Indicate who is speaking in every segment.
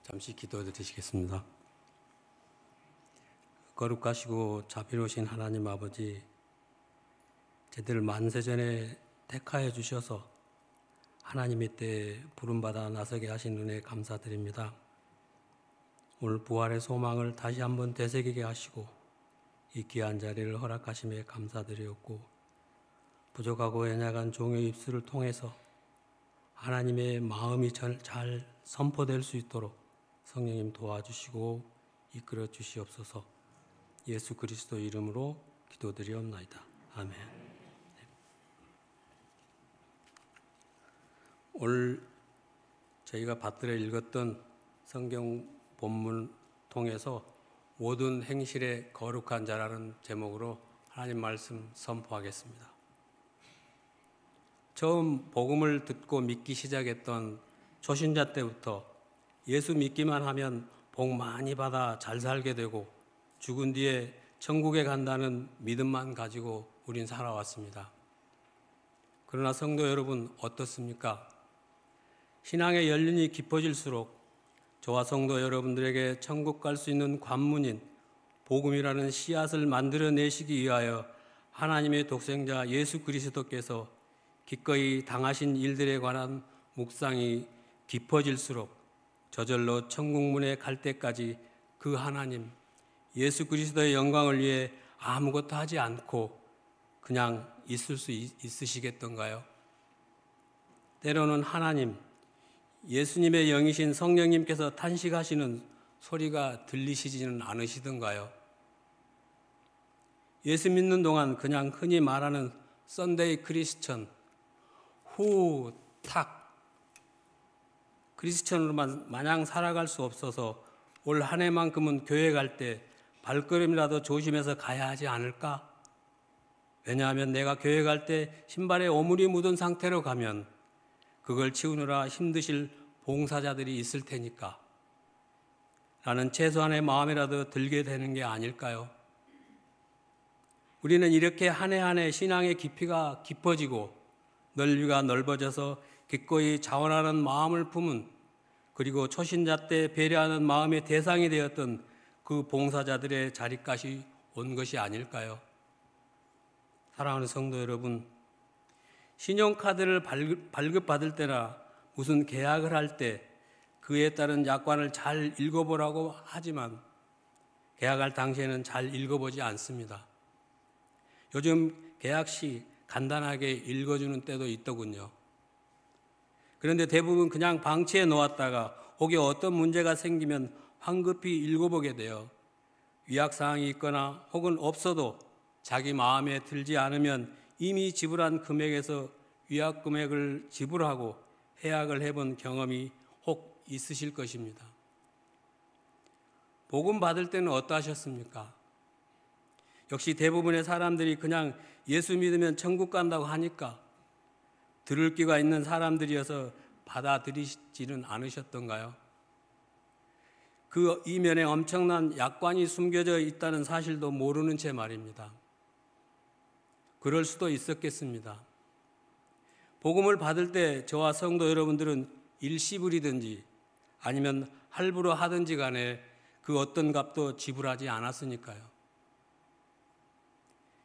Speaker 1: 잠시 기도드리시겠습니다. 거룩하시고 자비로우신 하나님 아버지, 저희들 만세전에 택하여 주셔서 하나님의 때에 부름받아 나서게 하신 은혜 감사드립니다. 오늘 부활의 소망을 다시 한번 되새기게 하시고 이 귀한 자리를 허락하심에 감사드리옵고, 부족하고 연약한 종의 입술을 통해서 하나님의 마음이 잘 선포될 수 있도록 성령님 도와주시고 이끌어 주시옵소서. 예수 그리스도 이름으로 기도드리옵나이다. 아멘. 오늘 저희가 받들어 읽었던 성경 본문 통해서 모든 행실에 거룩한 자라는 제목으로 하나님 말씀 선포하겠습니다. 처음 복음을 듣고 믿기 시작했던 초신자 때부터 예수 믿기만 하면 복 많이 받아 잘 살게 되고 죽은 뒤에 천국에 간다는 믿음만 가지고 우린 살아왔습니다. 그러나 성도 여러분 어떻습니까? 신앙의 연륜이 깊어질수록 저와 성도 여러분들에게 천국 갈 수 있는 관문인 복음이라는 씨앗을 만들어내시기 위하여 하나님의 독생자 예수 그리스도께서 기꺼이 당하신 일들에 관한 묵상이 깊어질수록 저절로 천국문에 갈 때까지 그 하나님 예수 그리스도의 영광을 위해 아무것도 하지 않고 그냥 있을 수 있으시겠던가요? 때로는 하나님, 예수님의 영이신 성령님께서 탄식하시는 소리가 들리시지는 않으시던가요? 예수 믿는 동안 그냥 흔히 말하는 썬데이 크리스천, 후탁 크리스천으로만 마냥 살아갈 수 없어서 올 한 해만큼은 교회 갈 때 발걸음이라도 조심해서 가야 하지 않을까? 왜냐하면 내가 교회 갈 때 신발에 오물이 묻은 상태로 가면 그걸 치우느라 힘드실 봉사자들이 있을 테니까 라는 최소한의 마음이라도 들게 되는 게 아닐까요? 우리는 이렇게 한 해 한 해 신앙의 깊이가 깊어지고 넓이가 넓어져서 기꺼이 자원하는 마음을 품은, 그리고 초신자 때 배려하는 마음의 대상이 되었던 그 봉사자들의 자리까지 온 것이 아닐까요? 사랑하는 성도 여러분, 신용카드를 발급받을 때나 무슨 계약을 할 때 그에 따른 약관을 잘 읽어보라고 하지만 계약할 당시에는 잘 읽어보지 않습니다. 요즘 계약시 간단하게 읽어주는 때도 있더군요. 그런데 대부분 그냥 방치해 놓았다가 혹여 어떤 문제가 생기면 황급히 읽어보게 돼요. 위약사항이 있거나 혹은 없어도 자기 마음에 들지 않으면 이미 지불한 금액에서 위약 금액을 지불하고 해약을 해본 경험이 혹 있으실 것입니다. 복음 받을 때는 어떠하셨습니까? 역시 대부분의 사람들이 그냥 예수 믿으면 천국 간다고 하니까 들을 귀가 있는 사람들이어서 받아들이지는 않으셨던가요? 그 이면에 엄청난 약관이 숨겨져 있다는 사실도 모르는 채 말입니다. 그럴 수도 있었겠습니다. 복음을 받을 때 저와 성도 여러분들은 일시불이든지 아니면 할부로 하든지 간에 그 어떤 값도 지불하지 않았으니까요.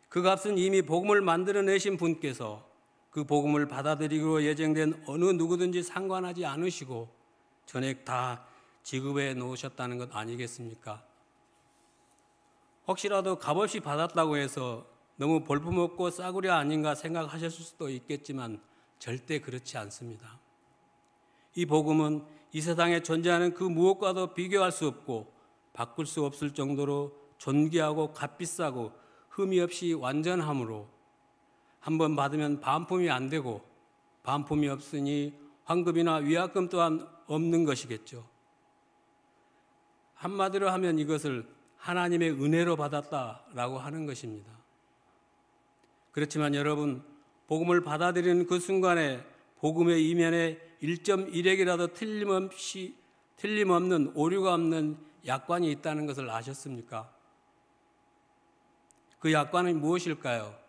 Speaker 1: 그 값은 이미 복음을 만들어내신 분께서 그 복음을 받아들이기로 예정된 어느 누구든지 상관하지 않으시고 전액 다 지급해 놓으셨다는 것 아니겠습니까? 혹시라도 값없이 받았다고 해서 너무 볼품없고 싸구려 아닌가 생각하셨을 수도 있겠지만 절대 그렇지 않습니다. 이 복음은 이 세상에 존재하는 그 무엇과도 비교할 수 없고 바꿀 수 없을 정도로 존귀하고 값비싸고 흠이 없이 완전함으로 한번 받으면 반품이 안 되고 반품이 없으니 환급이나 위약금 또한 없는 것이겠죠. 한마디로 하면 이것을 하나님의 은혜로 받았다라고 하는 것입니다. 그렇지만 여러분, 복음을 받아들이는 그 순간에 복음의 이면에 1.1핵이라도 틀림없는 오류가 없는 약관이 있다는 것을 아셨습니까? 그 약관은 무엇일까요?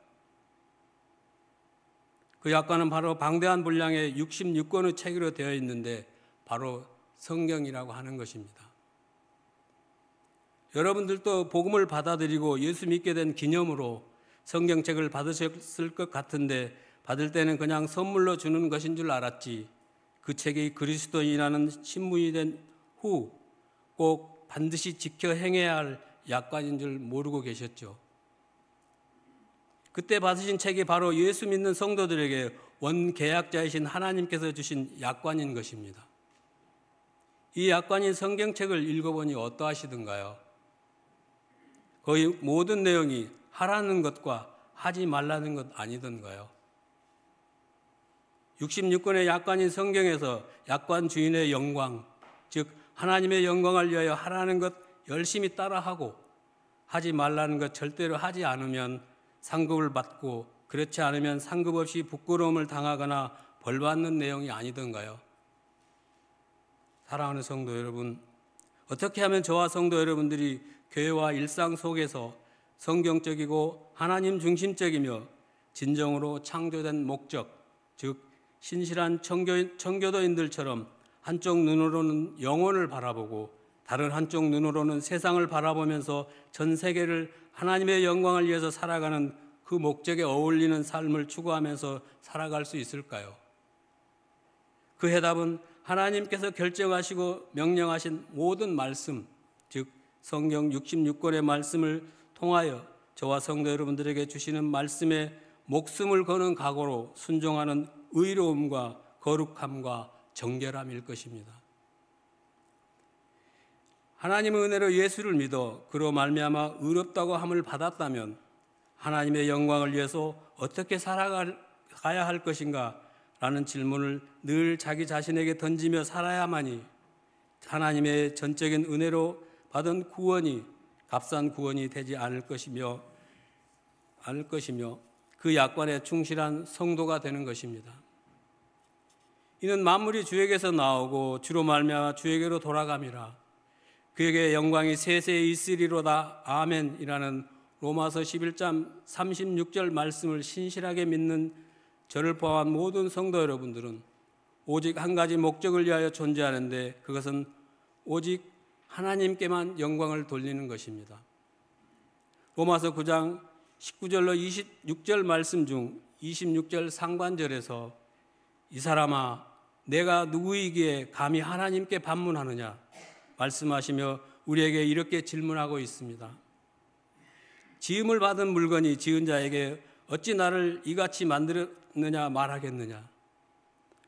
Speaker 1: 그 약관은 바로 방대한 분량의 66권의 책으로 되어 있는데 바로 성경이라고 하는 것입니다. 여러분들도 복음을 받아들이고 예수 믿게 된 기념으로 성경책을 받으셨을 것 같은데 받을 때는 그냥 선물로 주는 것인 줄 알았지, 그 책이 그리스도인이라는 신분이 된 후 꼭 반드시 지켜 행해야 할 약관인 줄 모르고 계셨죠. 그때 받으신 책이 바로 예수 믿는 성도들에게 원계약자이신 하나님께서 주신 약관인 것입니다. 이 약관인 성경책을 읽어보니 어떠하시던가요? 거의 모든 내용이 하라는 것과 하지 말라는 것 아니던가요? 66권의 약관인 성경에서 약관 주인의 영광, 즉 하나님의 영광을 위하여 하라는 것 열심히 따라하고 하지 말라는 것 절대로 하지 않으면 상급을 받고 그렇지 않으면 상급 없이 부끄러움을 당하거나 벌받는 내용이 아니던가요? 사랑하는 성도 여러분, 어떻게 하면 저와 성도 여러분들이 교회와 일상 속에서 성경적이고 하나님 중심적이며 진정으로 창조된 목적, 즉 신실한 청교도인들처럼 한쪽 눈으로는 영혼을 바라보고 다른 한쪽 눈으로는 세상을 바라보면서 전 세계를 하나님의 영광을 위해서 살아가는 그 목적에 어울리는 삶을 추구하면서 살아갈 수 있을까요? 그 해답은 하나님께서 결정하시고 명령하신 모든 말씀, 즉 성경 66권의 말씀을 통하여 저와 성도 여러분들에게 주시는 말씀에 목숨을 거는 각오로 순종하는 의로움과 거룩함과 정결함일 것입니다. 하나님의 은혜로 예수를 믿어 그로 말미암아 의롭다고 함을 받았다면 하나님의 영광을 위해서 어떻게 살아가야 할 것인가 라는 질문을 늘 자기 자신에게 던지며 살아야만이 하나님의 전적인 은혜로 받은 구원이 값싼 구원이 되지 않을 것이며 그 약관에 충실한 성도가 되는 것입니다. 이는 만물이 주에게서 나오고 주로 말미암아 주에게로 돌아감이라. 그에게 영광이 세세에 있으리로다. 아멘이라는 로마서 11장 36절 말씀을 신실하게 믿는 저를 포함한 모든 성도 여러분들은 오직 한 가지 목적을 위하여 존재하는데 그것은 오직 하나님께만 영광을 돌리는 것입니다. 로마서 9장 19절로 26절 말씀 중 26절 상반절에서 이 사람아 내가 누구이기에 감히 하나님께 반문하느냐 말씀하시며 우리에게 이렇게 질문하고 있습니다. 지음을 받은 물건이 지은 자에게 어찌 나를 이같이 만들었느냐 말하겠느냐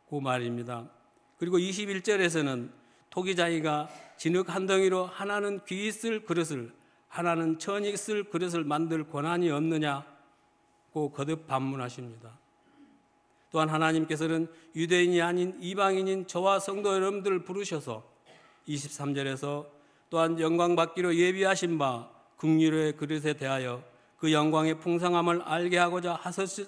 Speaker 1: 그 말입니다. 그리고 21절에서는 토기장이가 진흙 한 덩이로 하나는 귀히 쓸 그릇을 하나는 천이 쓸 그릇을 만들 권한이 없느냐고 거듭 반문하십니다. 또한 하나님께서는 유대인이 아닌 이방인인 저와 성도 여러분들을 부르셔서 23절에서 또한 영광받기로 예비하신 바 긍휼의 그릇에 대하여 그 영광의 풍성함을 알게 하고자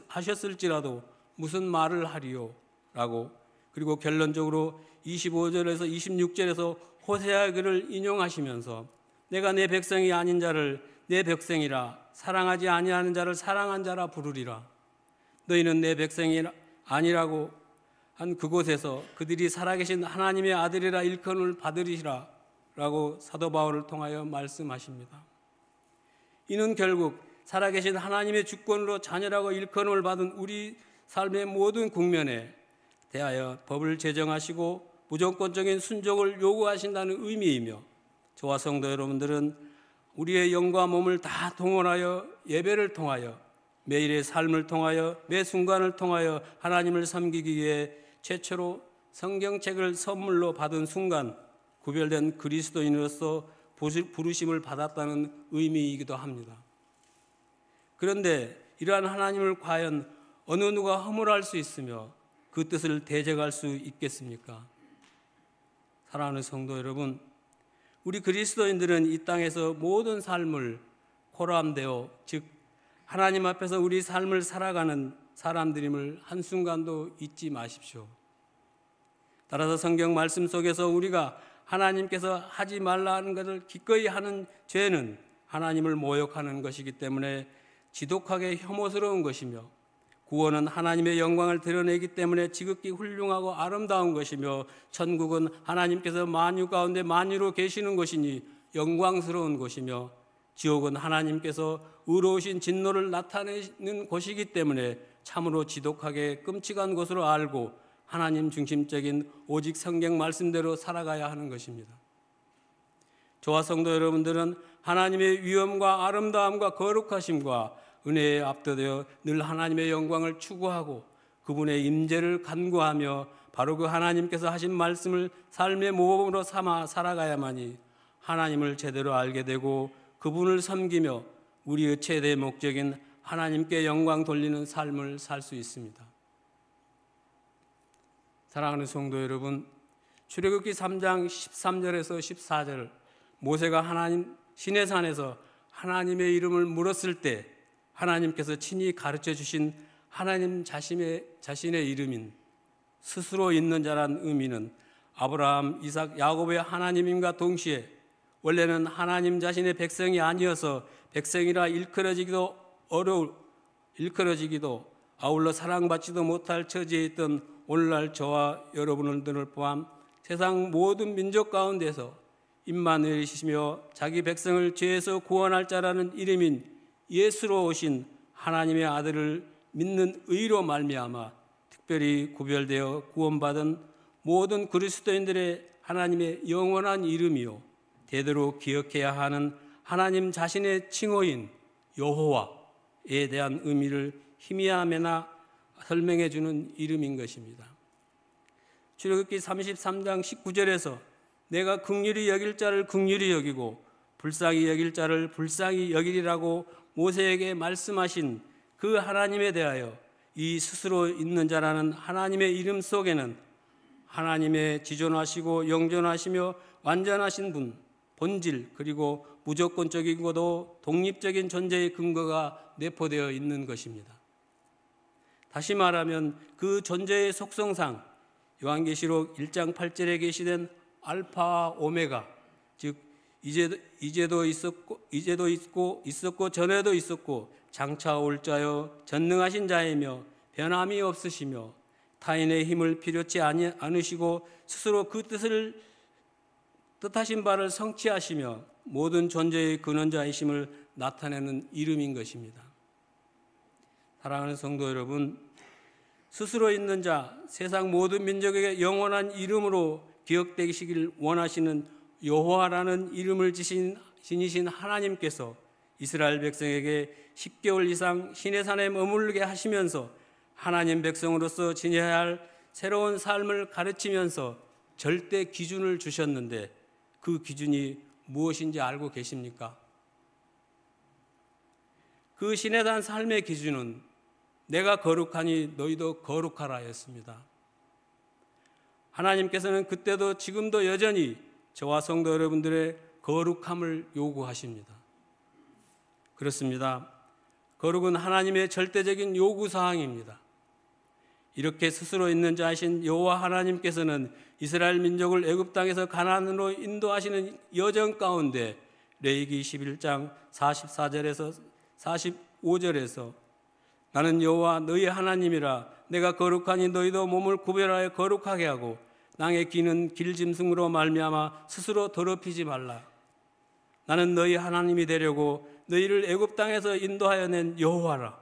Speaker 1: 하셨을지라도 무슨 말을 하리요? 라고 그리고 결론적으로 25절에서 26절에서 호세아의 글을 인용하시면서 내가 내 백성이 아닌 자를 내 백성이라 사랑하지 아니하는 자를 사랑한 자라 부르리라. 너희는 내 백성이 아니라고 한 그곳에서 그들이 살아계신 하나님의 아들이라 일컬음을 받으리라 라고 사도 바울을 통하여 말씀하십니다. 이는 결국 살아계신 하나님의 주권으로 자녀라고 일컬음을 받은 우리 삶의 모든 국면에 대하여 법을 제정하시고 무조건적인 순종을 요구하신다는 의미이며 저와 성도 여러분들은 우리의 영과 몸을 다 동원하여 예배를 통하여 매일의 삶을 통하여 매 순간을 통하여 하나님을 섬기기 위해 최초로 성경책을 선물로 받은 순간 구별된 그리스도인으로서 부르심을 받았다는 의미이기도 합니다. 그런데 이러한 하나님을 과연 어느 누가 허물할 수 있으며 그 뜻을 대적할 수 있겠습니까? 사랑하는 성도 여러분, 우리 그리스도인들은 이 땅에서 모든 삶을 포함되어 즉 하나님 앞에서 우리 삶을 살아가는 사람들임을 한순간도 잊지 마십시오. 따라서 성경 말씀 속에서 우리가 하나님께서 하지 말라는 것을 기꺼이 하는 죄는 하나님을 모욕하는 것이기 때문에 지독하게 혐오스러운 것이며 구원은 하나님의 영광을 드러내기 때문에 지극히 훌륭하고 아름다운 것이며, 천국은 하나님께서 만유 가운데 만유로 계시는 것이니 영광스러운 곳이며, 지옥은 하나님께서 의로우신 진노를 나타내는 곳이기 때문에 참으로 지독하게 끔찍한 것으로 알고 하나님 중심적인 오직 성경 말씀대로 살아가야 하는 것입니다. 저와 성도 여러분들은 하나님의 위엄과 아름다움과 거룩하심과 은혜에 압도되어 늘 하나님의 영광을 추구하고 그분의 임재를 간구하며 바로 그 하나님께서 하신 말씀을 삶의 모범으로 삼아 살아가야만이 하나님을 제대로 알게 되고 그분을 섬기며 우리의 최대 목적인 하나님께 영광 돌리는 삶을 살 수 있습니다. 사랑하는 성도 여러분, 출애굽기 3장 13절에서 14절, 모세가 하나님 시내산에서 하나님의 이름을 물었을 때 하나님께서 친히 가르쳐 주신 하나님 자신의 이름인 스스로 있는 자란 의미는 아브라함, 이삭, 야곱의 하나님임과 동시에 원래는 하나님 자신의 백성이 아니어서 백성이라 일컬어지기도 아울러 사랑받지도 못할 처지에 있던 오늘날 저와 여러분들을 포함 세상 모든 민족 가운데서 임마누엘이시며 자기 백성을 죄에서 구원할 자라는 이름인 예수로 오신 하나님의 아들을 믿는 의로 말미암아 특별히 구별되어 구원받은 모든 그리스도인들의 하나님의 영원한 이름이요 대대로 기억해야 하는 하나님 자신의 칭호인 여호와에 대한 의미를 희미하게나 설명해 주는 이름인 것입니다. 출애굽기 33장 19절에서 내가 긍휼히 여길 자를 긍휼히 여기고 불쌍히 여길 자를 불쌍히 여기리라고 모세에게 말씀하신 그 하나님에 대하여 이 스스로 있는 자라는 하나님의 이름 속에는 하나님의 지존하시고 영존하시며 완전하신 분, 본질, 그리고 무조건적이고도 독립적인 존재의 근거가 내포되어 있는 것입니다. 다시 말하면 그 존재의 속성상 요한계시록 1장 8절에 계시된 알파와 오메가, 즉 이제도 있었고 전에도 있었고 장차 올 자요 전능하신 자이며 변함이 없으시며 타인의 힘을 필요치 않으시고 스스로 그 뜻하신 바를 성취하시며 모든 존재의 근원자이심을 나타내는 이름인 것입니다. 사랑하는 성도 여러분, 스스로 있는 자, 세상 모든 민족에게 영원한 이름으로 기억되시길 원하시는 여호와라는 이름을 지니신 하나님께서 이스라엘 백성에게 10개월 이상 시내산에 머물게 하시면서 하나님 백성으로서 지녀야 할 새로운 삶을 가르치면서 절대 기준을 주셨는데 그 기준이 무엇인지 알고 계십니까? 그 시내산 삶의 기준은 내가 거룩하니 너희도 거룩하라였습니다. 하나님께서는 그때도 지금도 여전히 저와 성도 여러분들의 거룩함을 요구하십니다. 그렇습니다. 거룩은 하나님의 절대적인 요구사항입니다. 이렇게 스스로 있는 자이신 여호와 하나님께서는 이스라엘 민족을 애굽 땅에서 가나안으로 인도하시는 여정 가운데 레위기 11장 44절에서 45절에서 나는 여호와 너희 하나님이라 내가 거룩하니 너희도 몸을 구별하여 거룩하게 하고 낭의 기는 길짐승으로 말미암아 스스로 더럽히지 말라. 나는 너희 하나님이 되려고 너희를 애굽 땅에서 인도하여 낸 여호와라.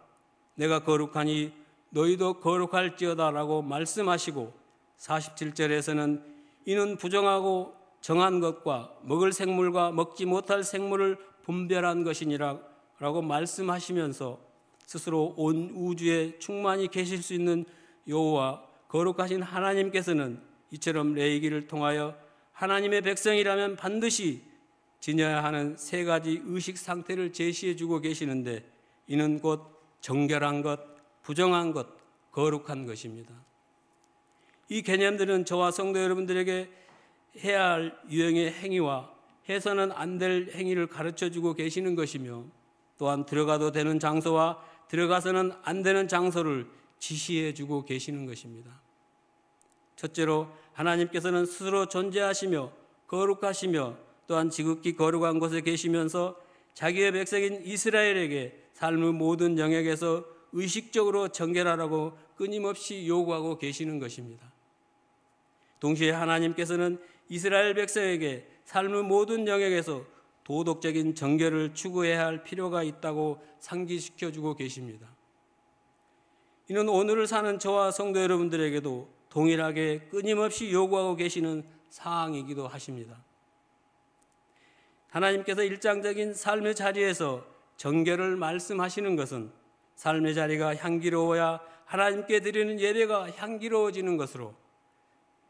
Speaker 1: 내가 거룩하니 너희도 거룩할지어다라고 말씀하시고 47절에서는 이는 부정하고 정한 것과 먹을 생물과 먹지 못할 생물을 분별한 것이니라라고 말씀하시면서 스스로 온 우주에 충만히 계실 수 있는 여호와 거룩하신 하나님께서는 이처럼 레위기를 통하여 하나님의 백성이라면 반드시 지녀야 하는 세 가지 의식 상태를 제시해 주고 계시는데 이는 곧 정결한 것, 부정한 것, 거룩한 것입니다. 이 개념들은 저와 성도 여러분들에게 해야 할 유형의 행위와 해서는 안 될 행위를 가르쳐 주고 계시는 것이며 또한 들어가도 되는 장소와 들어가서는 안 되는 장소를 지시해 주고 계시는 것입니다. 첫째로 하나님께서는 스스로 존재하시며 거룩하시며 또한 지극히 거룩한 곳에 계시면서 자기의 백성인 이스라엘에게 삶의 모든 영역에서 의식적으로 정결하라고 끊임없이 요구하고 계시는 것입니다. 동시에 하나님께서는 이스라엘 백성에게 삶의 모든 영역에서 도덕적인 정결을 추구해야 할 필요가 있다고 상기시켜주고 계십니다. 이는 오늘을 사는 저와 성도 여러분들에게도 동일하게 끊임없이 요구하고 계시는 사항이기도 하십니다. 하나님께서 일장적인 삶의 자리에서 정결을 말씀하시는 것은 삶의 자리가 향기로워야 하나님께 드리는 예배가 향기로워지는 것으로,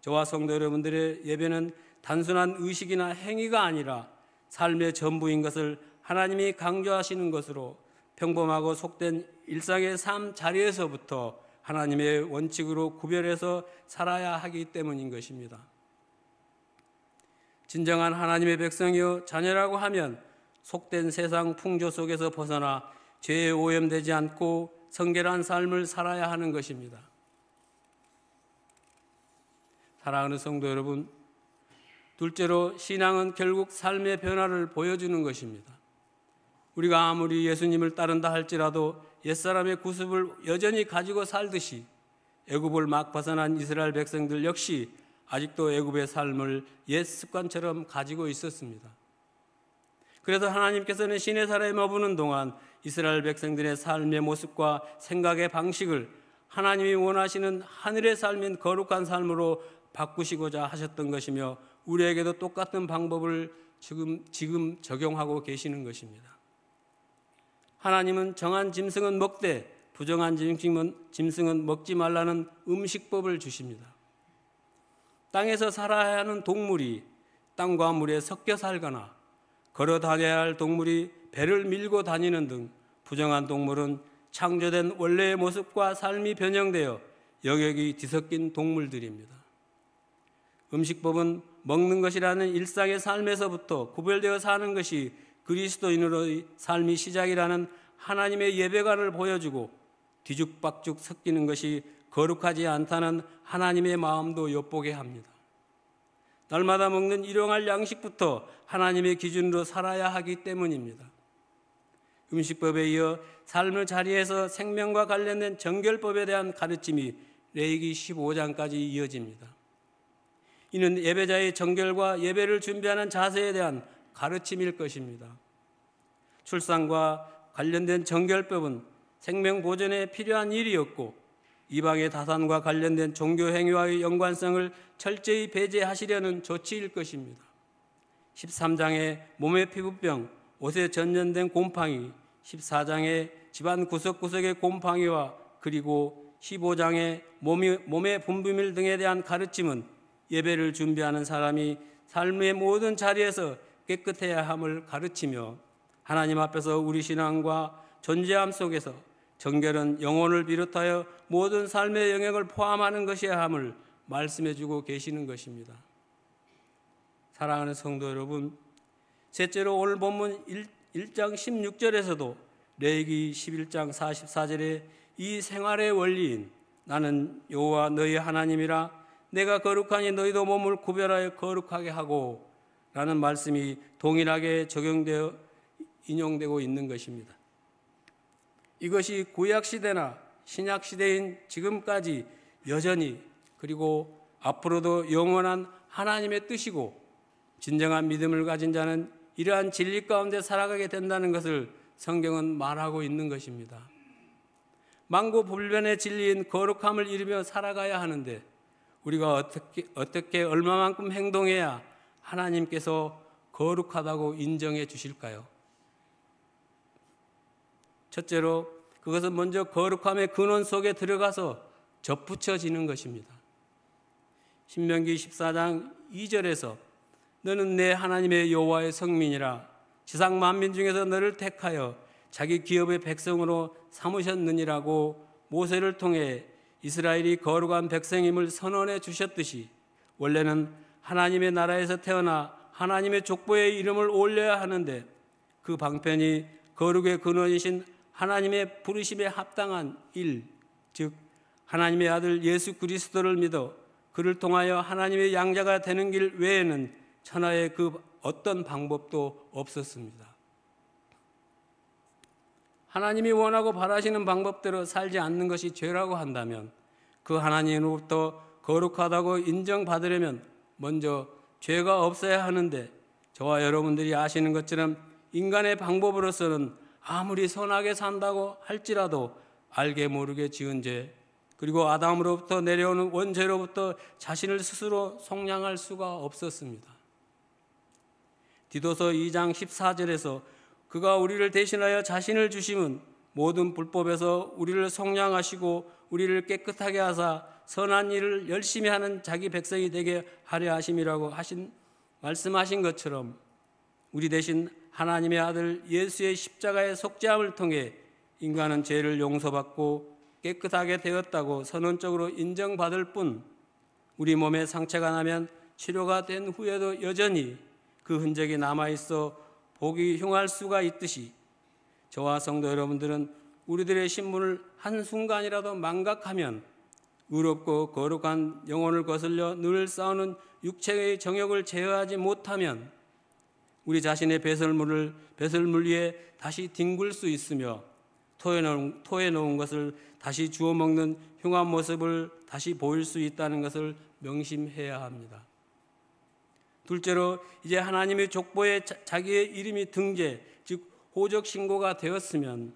Speaker 1: 저와 성도 여러분들의 예배는 단순한 의식이나 행위가 아니라 삶의 전부인 것을 하나님이 강조하시는 것으로, 평범하고 속된 일상의 삶 자리에서부터 하나님의 원칙으로 구별해서 살아야 하기 때문인 것입니다. 진정한 하나님의 백성이요 자녀라고 하면 속된 세상 풍조 속에서 벗어나 죄에 오염되지 않고 성결한 삶을 살아야 하는 것입니다. 사랑하는 성도 여러분, 둘째로 신앙은 결국 삶의 변화를 보여주는 것입니다. 우리가 아무리 예수님을 따른다 할지라도 옛사람의 구습을 여전히 가지고 살듯이 애굽을 막 벗어난 이스라엘 백성들 역시 아직도 애굽의 삶을 옛 습관처럼 가지고 있었습니다. 그래서 하나님께서는 시내산에 머무는 동안 이스라엘 백성들의 삶의 모습과 생각의 방식을 하나님이 원하시는 하늘의 삶인 거룩한 삶으로 바꾸시고자 하셨던 것이며, 우리에게도 똑같은 방법을 지금 적용하고 계시는 것입니다. 하나님은 정한 짐승은 먹되 부정한 짐승은 먹지 말라는 음식법을 주십니다. 땅에서 살아야 하는 동물이 땅과 물에 섞여 살거나 걸어 다녀야 할 동물이 배를 밀고 다니는 등 부정한 동물은 창조된 원래의 모습과 삶이 변형되어 영역이 뒤섞인 동물들입니다. 음식법은 먹는 것이라는 일상의 삶에서부터 구별되어 사는 것이 그리스도인으로의 삶이 시작이라는 하나님의 예배관을 보여주고, 뒤죽박죽 섞이는 것이 거룩하지 않다는 하나님의 마음도 엿보게 합니다. 날마다 먹는 일용할 양식부터 하나님의 기준으로 살아야 하기 때문입니다. 음식법에 이어 삶의 자리에서 생명과 관련된 정결법에 대한 가르침이 레위기 15장까지 이어집니다. 이는 예배자의 정결과 예배를 준비하는 자세에 대한 가르침일 것입니다. 출산과 관련된 정결법은 생명 보존에 필요한 일이었고, 이방의 다산과 관련된 종교 행위와의 연관성을 철저히 배제하시려는 조치일 것입니다. 13장의 몸의 피부병, 옷에 전염된 곰팡이, 14장의 집안 구석구석의 곰팡이와 그리고 15장의 몸의 분비물 등에 대한 가르침은 예배를 준비하는 사람이 삶의 모든 자리에서 깨끗해야 함을 가르치며, 하나님 앞에서 우리 신앙과 존재함 속에서 정결은 영혼을 비롯하여 모든 삶의 영역을 포함하는 것이어야 함을 말씀해주고 계시는 것입니다. 사랑하는 성도 여러분, 셋째로 오늘 본문 1장 16절에서도 레위기 11장 44절에 이 생활의 원리인 나는 여호와 너희 하나님이라 내가 거룩하니 너희도 몸을 구별하여 거룩하게 하고 라는 말씀이 동일하게 적용되어 인용되고 있는 것입니다. 이것이 구약시대나 신약시대인 지금까지 여전히, 그리고 앞으로도 영원한 하나님의 뜻이고, 진정한 믿음을 가진 자는 이러한 진리 가운데 살아가게 된다는 것을 성경은 말하고 있는 것입니다. 만고불변의 진리인 거룩함을 이루며 살아가야 하는데, 우리가 어떻게 얼마만큼 행동해야 하나님께서 거룩하다고 인정해 주실까요? 첫째로 그것은 먼저 거룩함의 근원 속에 들어가서 접붙여지는 것입니다. 신명기 14장 2절에서 너는 내 하나님의 여호와의 성민이라 지상 만민 중에서 너를 택하여 자기 기업의 백성으로 삼으셨느니라고 모세를 통해 이스라엘이 거룩한 백성임을 선언해 주셨듯이, 원래는 하나님의 나라에서 태어나 하나님의 족보의 이름을 올려야 하는데, 그 방편이 거룩의 근원이신 하나님의 부르심에 합당한 일, 즉 하나님의 아들 예수 그리스도를 믿어 그를 통하여 하나님의 양자가 되는 길 외에는 천하의 그 어떤 방법도 없었습니다. 하나님이 원하고 바라시는 방법대로 살지 않는 것이 죄라고 한다면 그 하나님으로부터 거룩하다고 인정받으려면 먼저 죄가 없어야 하는데, 저와 여러분들이 아시는 것처럼 인간의 방법으로서는 아무리 선하게 산다고 할지라도 알게 모르게 지은 죄, 그리고 아담으로부터 내려오는 원죄로부터 자신을 스스로 속량할 수가 없었습니다. 디도서 2장 14절에서 그가 우리를 대신하여 자신을 주심은 모든 불법에서 우리를 속량하시고 우리를 깨끗하게 하사 선한 일을 열심히 하는 자기 백성이 되게 하려 하심이라고 말씀하신 것처럼, 우리 대신 하나님의 아들 예수의 십자가의 속죄함을 통해 인간은 죄를 용서받고 깨끗하게 되었다고 선언적으로 인정받을 뿐, 우리 몸에 상처가 나면 치료가 된 후에도 여전히 그 흔적이 남아있어 보기 흉할 수가 있듯이, 저와 성도 여러분들은 우리들의 신분을 한순간이라도 망각하면 의롭고 거룩한 영혼을 거슬려 늘 싸우는 육체의 정욕을 제어하지 못하면 우리 자신의 배설물 위에 다시 뒹굴 수 있으며 토해 놓은 것을 다시 주워 먹는 흉한 모습을 다시 보일 수 있다는 것을 명심해야 합니다. 둘째로, 이제 하나님의 족보에 자기의 이름이 등재, 즉 호적 신고가 되었으면,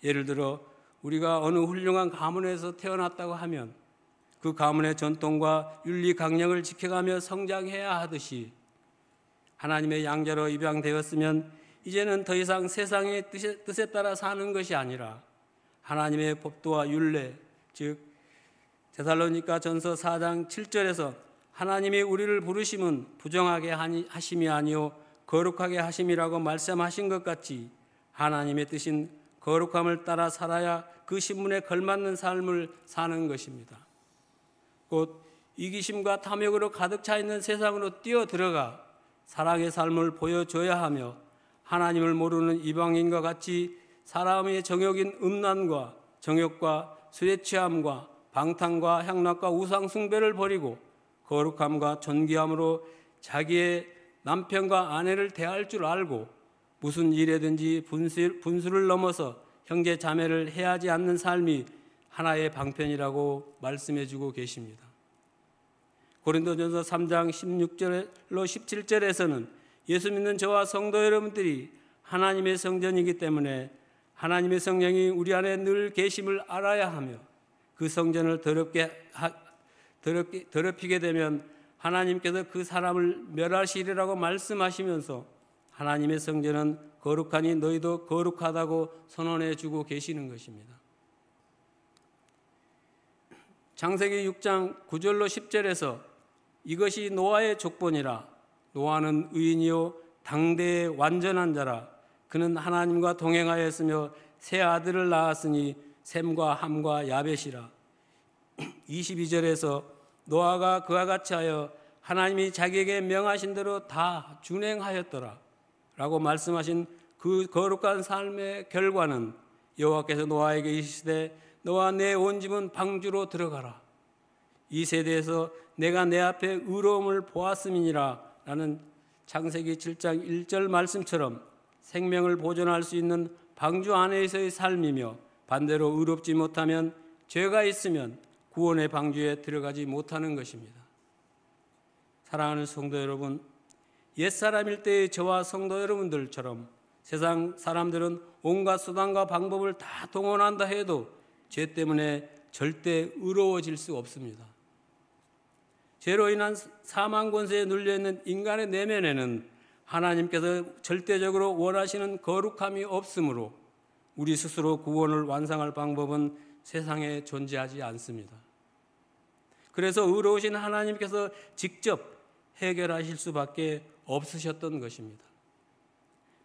Speaker 1: 예를 들어 우리가 어느 훌륭한 가문에서 태어났다고 하면 그 가문의 전통과 윤리 강령을 지켜가며 성장해야 하듯이, 하나님의 양자로 입양되었으면 이제는 더 이상 세상의 뜻에 따라 사는 것이 아니라 하나님의 법도와 율례, 즉 데살로니가 전서 4장 7절에서 하나님이 우리를 부르심은 부정하게 하심이 아니요 거룩하게 하심이라고 말씀하신 것 같이, 하나님의 뜻인 거룩함을 따라 살아야 그 신분에 걸맞는 삶을 사는 것입니다. 곧 이기심과 탐욕으로 가득 차 있는 세상으로 뛰어들어가 사랑의 삶을 보여줘야 하며, 하나님을 모르는 이방인과 같이 사람의 정욕인 음란과 정욕과 술에 취함과 방탕과 향락과 우상 숭배를 버리고 거룩함과 존귀함으로 자기의 남편과 아내를 대할 줄 알고, 무슨 일에든지 분수를 넘어서 형제 자매를 해하지 않는 삶이 하나의 방편이라고 말씀해주고 계십니다. 고린도전서 3장 16절로 17절에서는 예수 믿는 저와 성도 여러분들이 하나님의 성전이기 때문에 하나님의 성령이 우리 안에 늘 계심을 알아야 하며, 그 성전을 더럽히게 되면 하나님께서 그 사람을 멸하시리라고 말씀하시면서 하나님의 성전은 거룩하니 너희도 거룩하다고 선언해 주고 계시는 것입니다. 창세기 6장 9절로 10절에서 이것이 노아의 족본이라. 노아는 의인이요 당대의 완전한 자라. 그는 하나님과 동행하였으며 세 아들을 낳았으니 셈과 함과 야벳이라. 22절에서 노아가 그와 같이 하여 하나님이 자기에게 명하신 대로 다 준행하였더라 라고 말씀하신 그 거룩한 삶의 결과는, 여호와께서 노아에게 이르시되 너와 내 온 집은 방주로 들어가라. 이 세대에서 내가 내 앞에 의로움을 보았음이니라 라는 창세기 7장 1절 말씀처럼 생명을 보존할 수 있는 방주 안에서의 삶이며, 반대로 의롭지 못하면, 죄가 있으면 구원의 방주에 들어가지 못하는 것입니다. 사랑하는 성도 여러분, 옛사람일 때의 저와 성도 여러분들처럼 세상 사람들은 온갖 수단과 방법을 다 동원한다 해도 죄 때문에 절대 의로워질 수 없습니다. 죄로 인한 사망 권세에 눌려있는 인간의 내면에는 하나님께서 절대적으로 원하시는 거룩함이 없으므로 우리 스스로 구원을 완성할 방법은 세상에 존재하지 않습니다. 그래서 의로우신 하나님께서 직접 해결하실 수밖에 없으셨던 것입니다.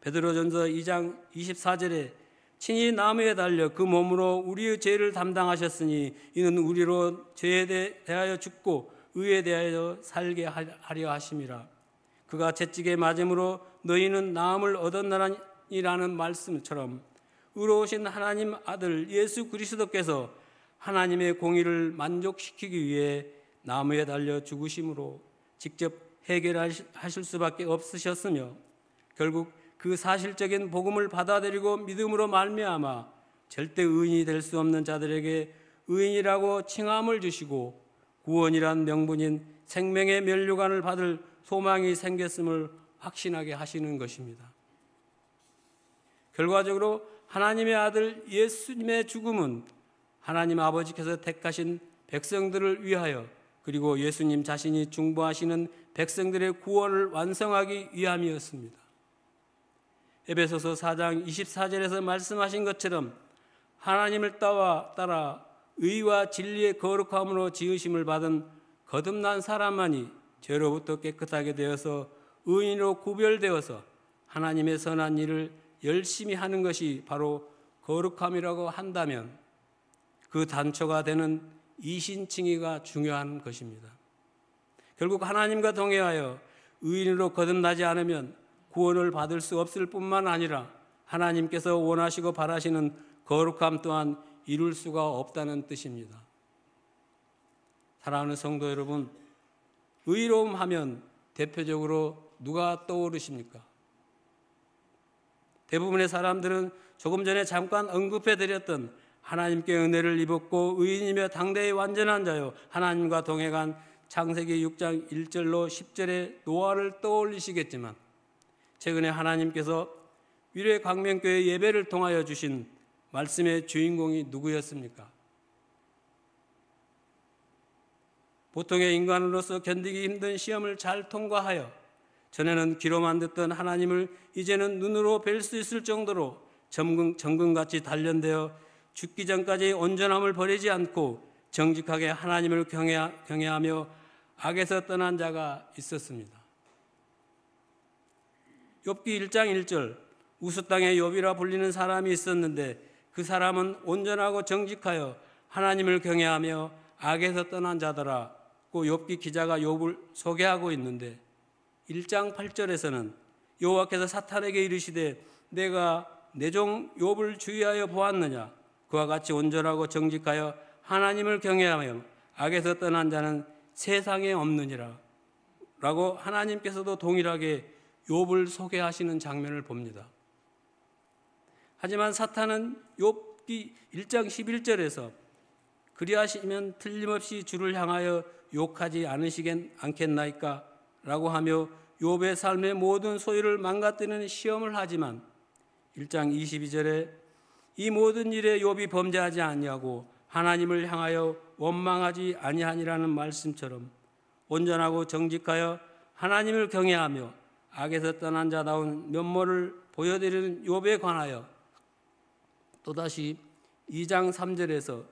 Speaker 1: 베드로전서 2장 24절에 친히 나무에 달려 그 몸으로 우리의 죄를 담당하셨으니 이는 우리로 죄에 대하여 죽고 의에 대하여 살게 하려 하심이라. 그가 채찍에 맞음으로 너희는 나음을 얻었나니라는 말씀처럼 의로우신 하나님 아들 예수 그리스도께서 하나님의 공의를 만족시키기 위해 나무에 달려 죽으심으로 직접 해결하실 수밖에 없으셨으며, 결국 그 사실적인 복음을 받아들이고 믿음으로 말미암아 절대 의인이 될 수 없는 자들에게 의인이라고 칭함을 주시고 구원이란 명분인 생명의 면류관을 받을 소망이 생겼음을 확신하게 하시는 것입니다. 결과적으로 하나님의 아들 예수님의 죽음은 하나님 아버지께서 택하신 백성들을 위하여 그리고 예수님 자신이 중보하시는 백성들의 구원을 완성하기 위함이었습니다. 에베소서 4장 24절에서 말씀하신 것처럼 하나님을 따라 의와 진리의 거룩함으로 지으심을 받은 거듭난 사람만이 죄로부터 깨끗하게 되어서 의인으로 구별되어서 하나님의 선한 일을 열심히 하는 것이 바로 거룩함이라고 한다면 그 단초가 되는 이신칭의가 중요한 것입니다. 결국 하나님과 동행하여 의인으로 거듭나지 않으면 구원을 받을 수 없을 뿐만 아니라 하나님께서 원하시고 바라시는 거룩함 또한 이룰 수가 없다는 뜻입니다. 사랑하는 성도 여러분, 의로움 하면 대표적으로 누가 떠오르십니까? 대부분의 사람들은 조금 전에 잠깐 언급해드렸던 하나님께 은혜를 입었고 의인이며 당대의 완전한 자요 하나님과 동행한 창세기 6장 1절로 10절의 노아를 떠올리시겠지만 최근에 하나님께서 위례 광명교회 예배를 통하여 주신 말씀의 주인공이 누구였습니까? 보통의 인간으로서 견디기 힘든 시험을 잘 통과하여 전에는 귀로만 듣던 하나님을 이제는 눈으로 뵐 수 있을 정도로 정금같이 단련되어 죽기 전까지 온전함을 버리지 않고 정직하게 하나님을 경외하며 악에서 떠난 자가 있었습니다. 욥기 1장 1절 우스 땅의 욥이라 불리는 사람이 있었는데 그 사람은 온전하고 정직하여 하나님을 경외하며 악에서 떠난 자더라고 욥기 기자가 욥을 소개하고 있는데 1장 8절에서는 여호와께서 사탄에게 이르시되 내가 내 종 욥을 주의하여 보았느냐 그와 같이 온전하고 정직하여 하나님을 경외하며 악에서 떠난 자는 세상에 없느니라 라고 하나님께서도 동일하게 욥을 소개하시는 장면을 봅니다. 하지만 사탄은 욥기 1장 11절에서 그리하시면 틀림없이 주를 향하여 욕하지 않겠나이까 라고 하며 욥의 삶의 모든 소유를 망가뜨리는 시험을 하지만 1장 22절에 이 모든 일에 욥이 범죄하지 아니하고 하나님을 향하여 원망하지 아니하니라는 말씀처럼 온전하고 정직하여 하나님을 경외하며 악에서 떠난 자다운 면모를 보여드리는 욥에 관하여 또다시 2장 3절에서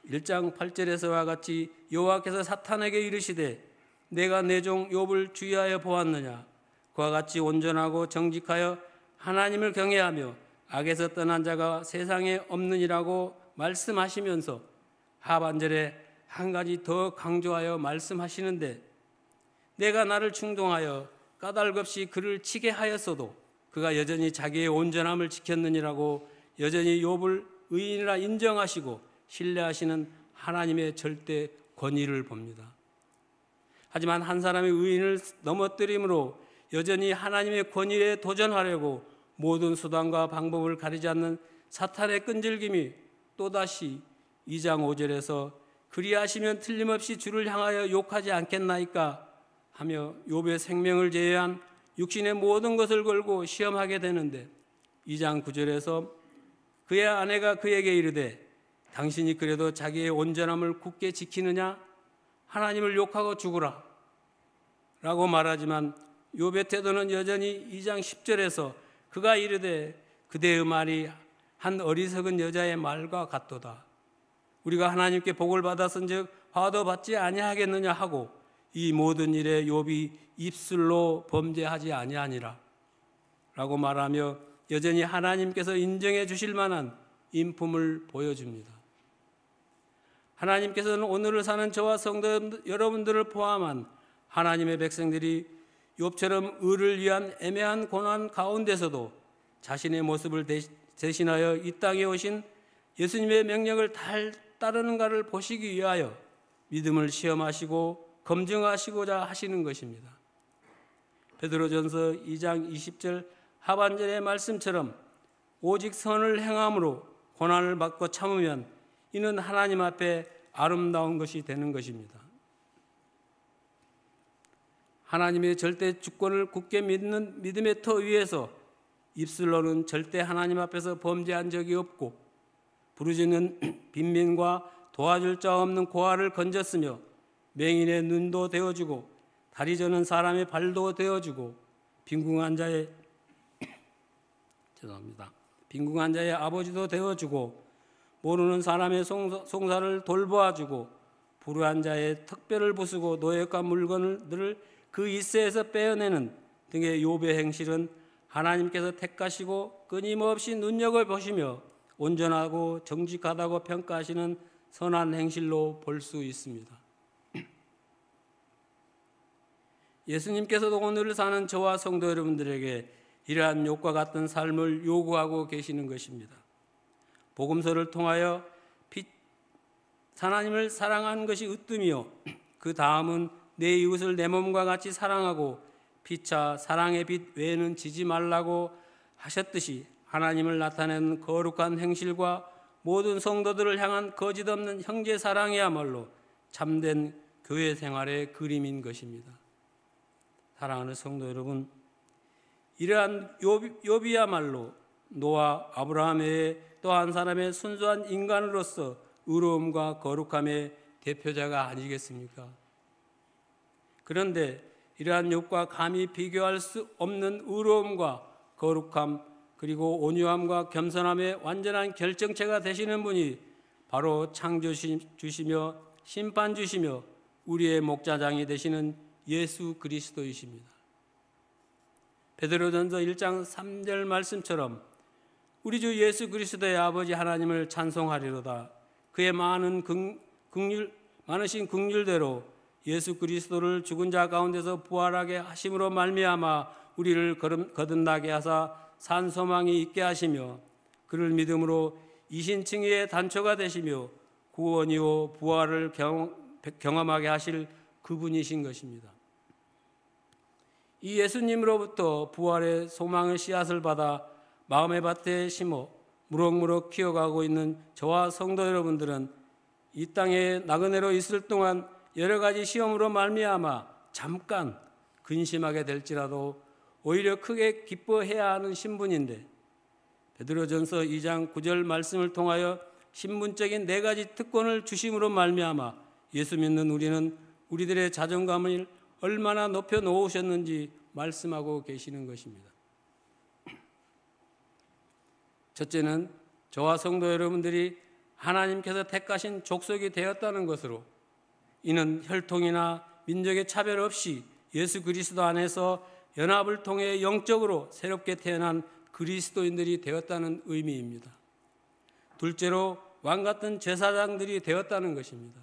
Speaker 1: 1장 8절에서와 같이 여호와께서 사탄에게 이르시되 내가 내 종 욥을 주의하여 보았느냐 그와 같이 온전하고 정직하여 하나님을 경외하며 악에서 떠난 자가 세상에 없느니라고 말씀하시면서 하반절에 한 가지 더 강조하여 말씀하시는데 내가 나를 충동하여 까닭없이 그를 치게 하였어도 그가 여전히 자기의 온전함을 지켰느니라고 여전히 욥을 의인이라 인정하시고 신뢰하시는 하나님의 절대 권위를 봅니다. 하지만 한 사람의 의인을 넘어뜨림으로 여전히 하나님의 권위에 도전하려고 모든 수단과 방법을 가리지 않는 사탄의 끈질김이 또다시 2장 5절에서 그리하시면 틀림없이 주를 향하여 욕하지 않겠나이까 하며 욥의 생명을 제외한 육신의 모든 것을 걸고 시험하게 되는데 2장 9절에서 그의 아내가 그에게 이르되 당신이 그래도 자기의 온전함을 굳게 지키느냐 하나님을 욕하고 죽으라 라고 말하지만 욥의 태도는 여전히 2장 10절에서 그가 이르되 그대의 말이 한 어리석은 여자의 말과 같도다. 우리가 하나님께 복을 받았은즉 화도 받지 아니하겠느냐 하고 이 모든 일에 욥이 입술로 범죄하지 아니하니라 라고 말하며 여전히 하나님께서 인정해 주실 만한 인품을 보여줍니다. 하나님께서는 오늘을 사는 저와 성도 여러분들을 포함한 하나님의 백성들이 욥처럼 의를 위한 애매한 고난 가운데서도 자신의 모습을 대신하여 이 땅에 오신 예수님의 명령을 따르는가를 보시기 위하여 믿음을 시험하시고 검증하시고자 하시는 것입니다. 베드로전서 2장 20절 하반절의 말씀처럼 오직 선을 행함으로 고난을 받고 참으면 이는 하나님 앞에 아름다운 것이 되는 것입니다. 하나님의 절대 주권을 굳게 믿는 믿음의 터 위에서 입술로는 절대 하나님 앞에서 범죄한 적이 없고 부르짖는 빈민과 도와줄 자 없는 고아를 건졌으며 맹인의 눈도 되어주고 다리 저는 사람의 발도 되어주고 빈궁한 자의 아버지도 되어주고 모르는 사람의 송사를 돌보아주고 불우한 자의 특별을 부수고 노예과 물건들을 그 이세에서 빼어내는 등의 욥의 행실은 하나님께서 택하시고 끊임없이 눈여겨보시며 온전하고 정직하다고 평가하시는 선한 행실로 볼 수 있습니다. 예수님께서도 오늘 사는 저와 성도 여러분들에게 이러한 욥과 같은 삶을 요구하고 계시는 것입니다. 복음서를 통하여 하나님을 사랑하는 것이 으뜸이요 그 다음은 내 이웃을 내 몸과 같이 사랑하고 피차 사랑의 빛 외에는 지지 말라고 하셨듯이 하나님을 나타내는 거룩한 행실과 모든 성도들을 향한 거짓 없는 형제 사랑이야말로 참된 교회 생활의 그림인 것입니다. 사랑하는 성도 여러분, 이러한 욥이야말로 노아, 아브라함 외에 또 한 사람의 순수한 인간으로서 의로움과 거룩함의 대표자가 아니겠습니까? 그런데 이러한 욥과 감히 비교할 수 없는 의로움과 거룩함 그리고 온유함과 겸손함의 완전한 결정체가 되시는 분이 바로 창조주시며 심판주시며 우리의 목자장이 되시는 예수 그리스도이십니다. 베드로전서 1장 3절 말씀처럼 우리 주 예수 그리스도의 아버지 하나님을 찬송하리로다. 그의 많으신 긍휼대로 예수 그리스도를 죽은 자 가운데서 부활하게 하심으로 말미암아 우리를 거듭나게 하사 산 소망이 있게 하시며 그를 믿음으로 이신칭의의 단초가 되시며 구원이요 부활을 경험하게 하실 그분이신 것입니다. 이 예수님으로부터 부활의 소망의 씨앗을 받아 마음의 밭에 심어 무럭무럭 키워가고 있는 저와 성도 여러분들은 이 땅에 나그네로 있을 동안 여러 가지 시험으로 말미암아 잠깐 근심하게 될지라도 오히려 크게 기뻐해야 하는 신분인데 베드로전서 2장 9절 말씀을 통하여 신분적인 4가지 특권을 주심으로 말미암아 예수 믿는 우리는 우리들의 자존감을 얼마나 높여 놓으셨는지 말씀하고 계시는 것입니다. 첫째는 저와 성도 여러분들이 하나님께서 택하신 족속이 되었다는 것으로 이는 혈통이나 민족의 차별 없이 예수 그리스도 안에서 연합을 통해 영적으로 새롭게 태어난 그리스도인들이 되었다는 의미입니다. 둘째로 왕같은 제사장들이 되었다는 것입니다.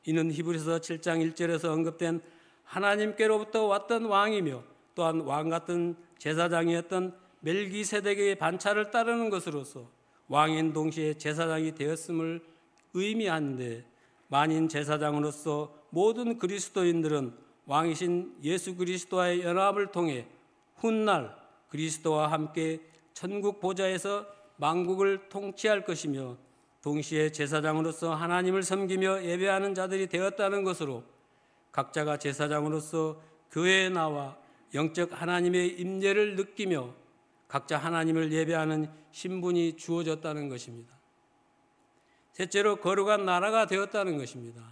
Speaker 1: 이는 히브리서 7장 1절에서 언급된 하나님께로부터 왔던 왕이며 또한 왕같은 제사장이었던 멜기세덱의 반차를 따르는 것으로서 왕인 동시에 제사장이 되었음을 의미하는데 만인 제사장으로서 모든 그리스도인들은 왕이신 예수 그리스도와의 연합을 통해 훗날 그리스도와 함께 천국 보좌에서 만국을 통치할 것이며 동시에 제사장으로서 하나님을 섬기며 예배하는 자들이 되었다는 것으로 각자가 제사장으로서 교회에 나와 영적 하나님의 임재를 느끼며 각자 하나님을 예배하는 신분이 주어졌다는 것입니다. 셋째로 거룩한 나라가 되었다는 것입니다.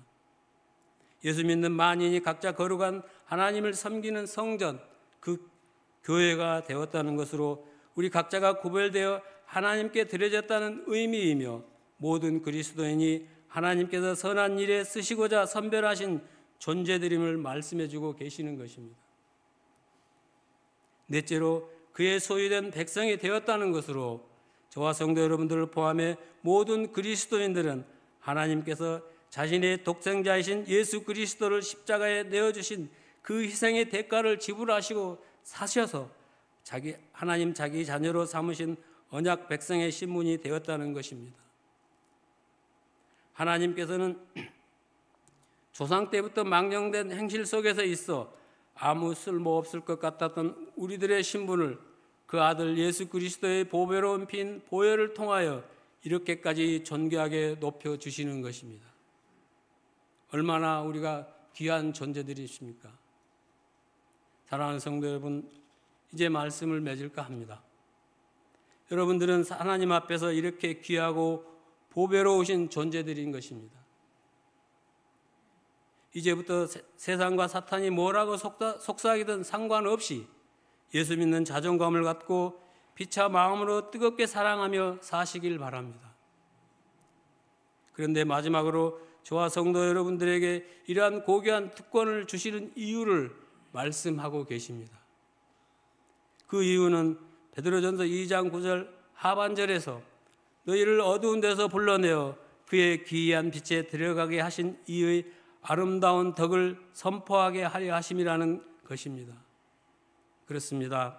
Speaker 1: 예수 믿는 만인이 각자 거룩한 하나님을 섬기는 성전, 그 교회가 되었다는 것으로 우리 각자가 구별되어 하나님께 드려졌다는 의미이며 모든 그리스도인이 하나님께서 선한 일에 쓰시고자 선별하신 존재들임을 말씀해주고 계시는 것입니다. 넷째로 그의 소유된 백성이 되었다는 것으로 저와 성도 여러분들을 포함해 모든 그리스도인들은 하나님께서 자신의 독생자이신 예수 그리스도를 십자가에 내어주신 그 희생의 대가를 지불하시고 사셔서 하나님 자기 자녀로 삼으신 언약 백성의 신분이 되었다는 것입니다. 하나님께서는 조상 때부터 망령된 행실 속에서 있어 아무 쓸모없을 것 같았던 우리들의 신분을 그 아들 예수 그리스도의 보배로운 핀 보혈을 통하여 이렇게까지 존귀하게 높여주시는 것입니다. 얼마나 우리가 귀한 존재들이십니까? 사랑하는 성도 여러분, 이제 말씀을 맺을까 합니다. 여러분들은 하나님 앞에서 이렇게 귀하고 보배로우신 존재들인 것입니다. 이제부터 세상과 사탄이 뭐라고 속삭이든 상관없이 예수 믿는 자존감을 갖고 피차 마음으로 뜨겁게 사랑하며 사시길 바랍니다. 그런데 마지막으로 저와 성도 여러분들에게 이러한 고귀한 특권을 주시는 이유를 말씀하고 계십니다. 그 이유는 베드로전서 2장 9절 하반절에서 너희를 어두운 데서 불러내어 그의 기이한 빛에 들어가게 하신 이의 아름다운 덕을 선포하게 하려 하심이라는 것입니다. 그렇습니다.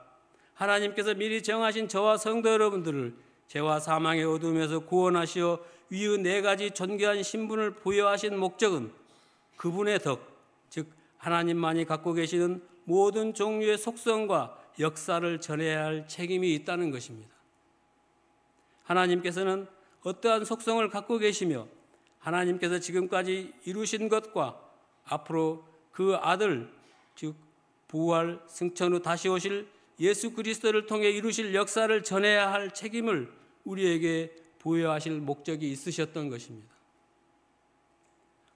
Speaker 1: 하나님께서 미리 정하신 저와 성도 여러분들을 죄와 사망의 어둠에서 구원하시어 위의 네 가지 존귀한 신분을 부여하신 목적은 그분의 덕, 즉 하나님만이 갖고 계시는 모든 종류의 속성과 역사를 전해야 할 책임이 있다는 것입니다. 하나님께서는 어떠한 속성을 갖고 계시며 하나님께서 지금까지 이루신 것과 앞으로 그 아들, 즉 부활, 승천 후 다시 오실 예수 그리스도를 통해 이루실 역사를 전해야 할 책임을 우리에게 부여하실 목적이 있으셨던 것입니다.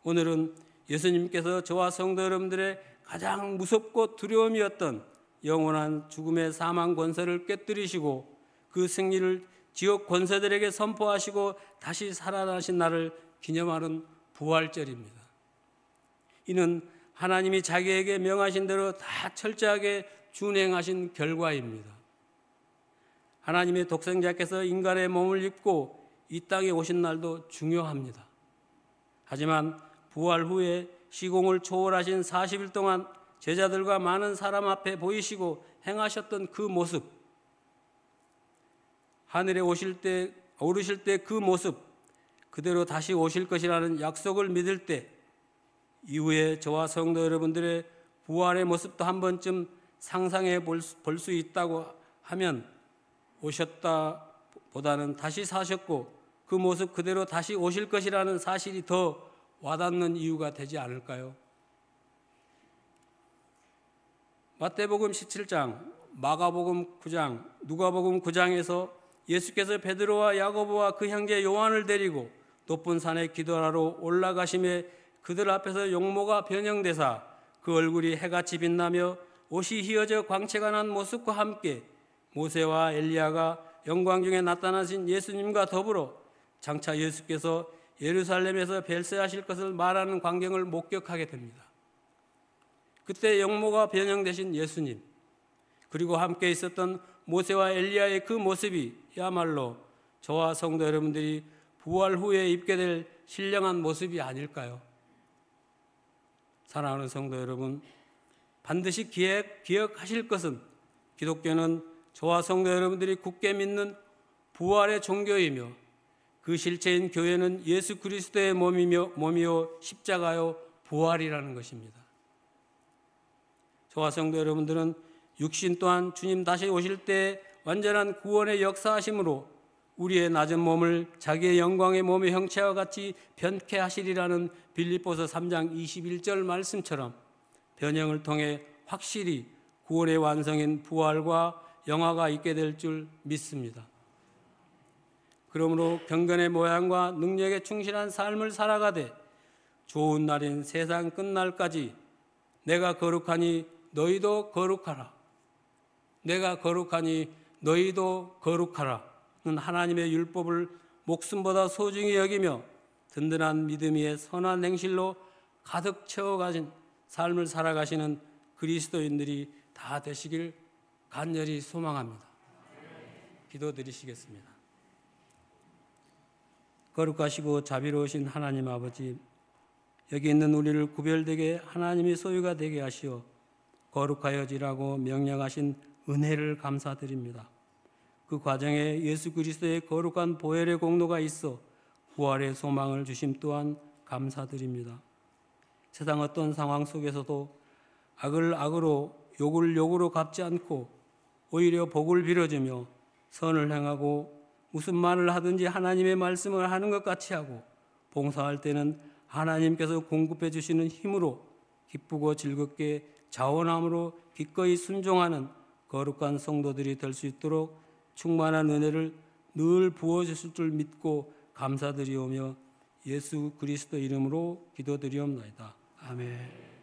Speaker 1: 오늘은 예수님께서 저와 성도 여러분들의 가장 무섭고 두려움이었던 영원한 죽음의 사망 권세를 깨뜨리시고 그 승리를 지옥 권세들에게 선포하시고 다시 살아나신 날을 기념하는 부활절입니다. 이는 하나님이 자기에게 명하신 대로 다 철저하게 준행하신 결과입니다. 하나님의 독생자께서 인간의 몸을 입고 이 땅에 오신 날도 중요합니다. 하지만 부활 후에 시공을 초월하신 40일 동안 제자들과 많은 사람 앞에 보이시고 행하셨던 그 모습, 하늘에 오르실 때 그 모습, 그대로 다시 오실 것이라는 약속을 믿을 때 이후에 저와 성도 여러분들의 부활의 모습도 한 번쯤 상상해 볼 수 있다고 하면 오셨다 보다는 다시 사셨고 그 모습 그대로 다시 오실 것이라는 사실이 더 와닿는 이유가 되지 않을까요? 마태복음 17장, 마가복음 9장, 누가복음 9장에서 예수께서 베드로와 야고보와 그 형제 요한을 데리고 높은 산에 기도하러 올라가심에 그들 앞에서 용모가 변형되사 그 얼굴이 해같이 빛나며 옷이 휘어져 광채가 난 모습과 함께 모세와 엘리야가 영광 중에 나타나신 예수님과 더불어 장차 예수께서 예루살렘에서 별세하실 것을 말하는 광경을 목격하게 됩니다. 그때 영모가 변형되신 예수님, 그리고 함께 있었던 모세와 엘리야의 그 모습이야말로 저와 성도 여러분들이 부활 후에 입게 될 신령한 모습이 아닐까요? 사랑하는 성도 여러분, 반드시 기억하실 것은 기독교는 저와 성도 여러분들이 굳게 믿는 부활의 종교이며 그 실체인 교회는 예수 그리스도의 몸이요 십자가요 부활이라는 것입니다. 저와 성도 여러분들은 육신 또한 주님 다시 오실 때 완전한 구원의 역사하심으로 우리의 낮은 몸을 자기의 영광의 몸의 형체와 같이 변케 하시리라는 빌립보서 3장 21절 말씀처럼 변형을 통해 확실히 구원의 완성인 부활과 영화가 있게 될 줄 믿습니다. 그러므로 경건의 모양과 능력에 충실한 삶을 살아가되 좋은 날인 세상 끝날까지 내가 거룩하니 너희도 거룩하라. 내가 거룩하니 너희도 거룩하라. 는 하나님의 율법을 목숨보다 소중히 여기며 든든한 믿음 위에 선한 행실로 가득 채워가진 삶을 살아가시는 그리스도인들이 다 되시길 간절히 소망합니다. 기도드리시겠습니다. 거룩하시고 자비로우신 하나님 아버지, 여기 있는 우리를 구별되게 하나님의 소유가 되게 하시어 거룩하여지라고 명령하신 은혜를 감사드립니다. 그 과정에 예수 그리스도의 거룩한 보혈의 공로가 있어 부활의 소망을 주심 또한 감사드립니다. 세상 어떤 상황 속에서도 악을 악으로 욕을 욕으로 갚지 않고 오히려 복을 빌어주며 선을 행하고 무슨 말을 하든지 하나님의 말씀을 하는 것 같이 하고 봉사할 때는 하나님께서 공급해 주시는 힘으로 기쁘고 즐겁게 자원함으로 기꺼이 순종하는 거룩한 성도들이 될 수 있도록 충만한 은혜를 늘 부어주실 줄 믿고 감사드리오며 예수 그리스도 이름으로 기도드리옵나이다. 아멘.